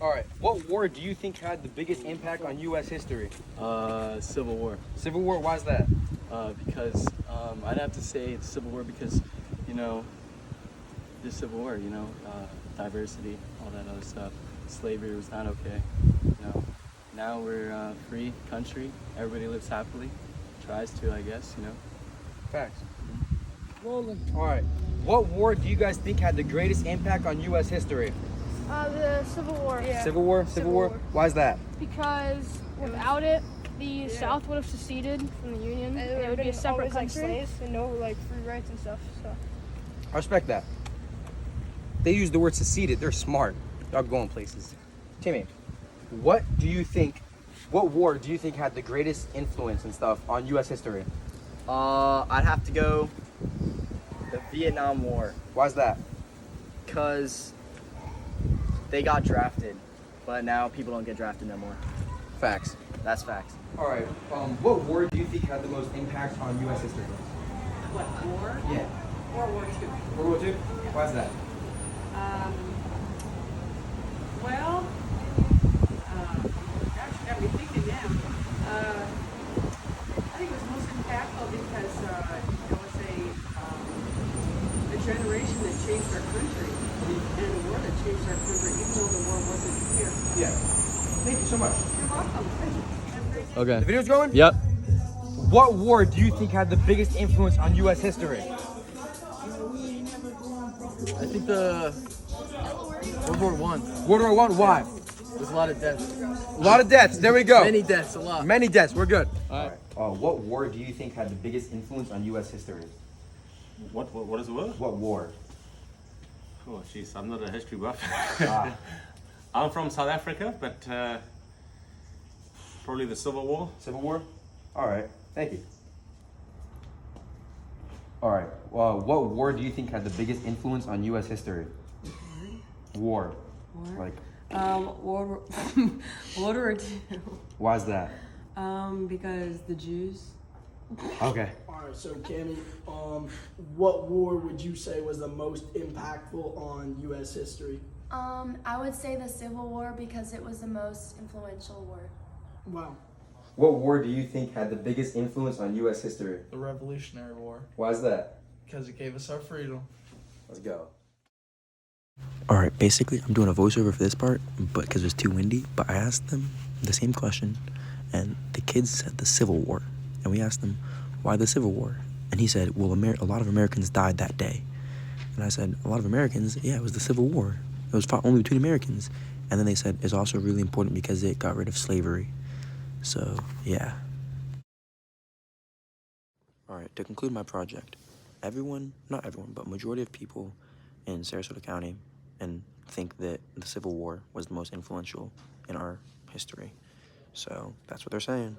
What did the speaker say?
All right. What war do you think had the biggest impact on U.S. history? Civil War. Civil War. Why is that? Because I'd have to say the Civil War because, the Civil War, diversity, all that other stuff. Slavery was not okay. Now we're a free country. Everybody lives happily. Tries to, I guess, Facts. All right. What war do you guys think had the greatest impact on U.S. history? The Civil War. Yeah. Civil War. Civil War. Why is that? Because without it, the South would have seceded from the Union, and it would be a separate country. Slaves and no free rights and stuff. So. I respect that. They use the word seceded. They're smart. Y'all going places. Timmy, what war do you think had the greatest influence and stuff on U.S. history? I'd have to go the Vietnam War. Why's that? Because they got drafted, but now people don't get drafted no more. Facts. That's facts. All right. What war do you think had the most impact on U.S. history? What, war? Yeah. World War II. World War II? Why's that? Well, gosh, you got me thinking now. I think it was most impactful because it was a generation that changed our country, and a war that changed our country, even though the war wasn't here. Yeah. Thank you so much. You're welcome. Thank you. Okay. The video's going? Yep. What war do you think had the biggest influence on U.S. history? I think the World War I. World War I. Why? There's a lot of deaths. A lot of deaths. There we go. Many deaths, a lot. Many deaths. We're good. All right. What war do you think had the biggest influence on U.S. history? What is the word? What war? Oh, jeez, I'm not a history buff. Ah. I'm from South Africa, but probably the Civil War. Civil War? All right. Thank you. All right. What war do you think had the biggest influence on U.S. history? War. Like, World War II. why's that? Because the Jews. Okay. Alright, so Cammy, what war would you say was the most impactful on U.S. history? I would say the Civil War because it was the most influential war. Wow. What war do you think had the biggest influence on U.S. history? The Revolutionary War, Why's that? because it gave us our freedom. Let's go. Alright, basically I'm doing a voiceover for this part, but because it was too windy, but I asked them the same question, and the kids said the Civil War. And we asked them, why the Civil War? And he said, well, a lot of Americans died that day. And I said, a lot of Americans? Yeah, it was the Civil War. It was fought only between Americans. And then they said, it's also really important because it got rid of slavery. So, yeah. Alright, to conclude my project, not everyone, but majority of people in Sarasota County and think that the Civil War was the most influential in our history. So, that's what they're saying.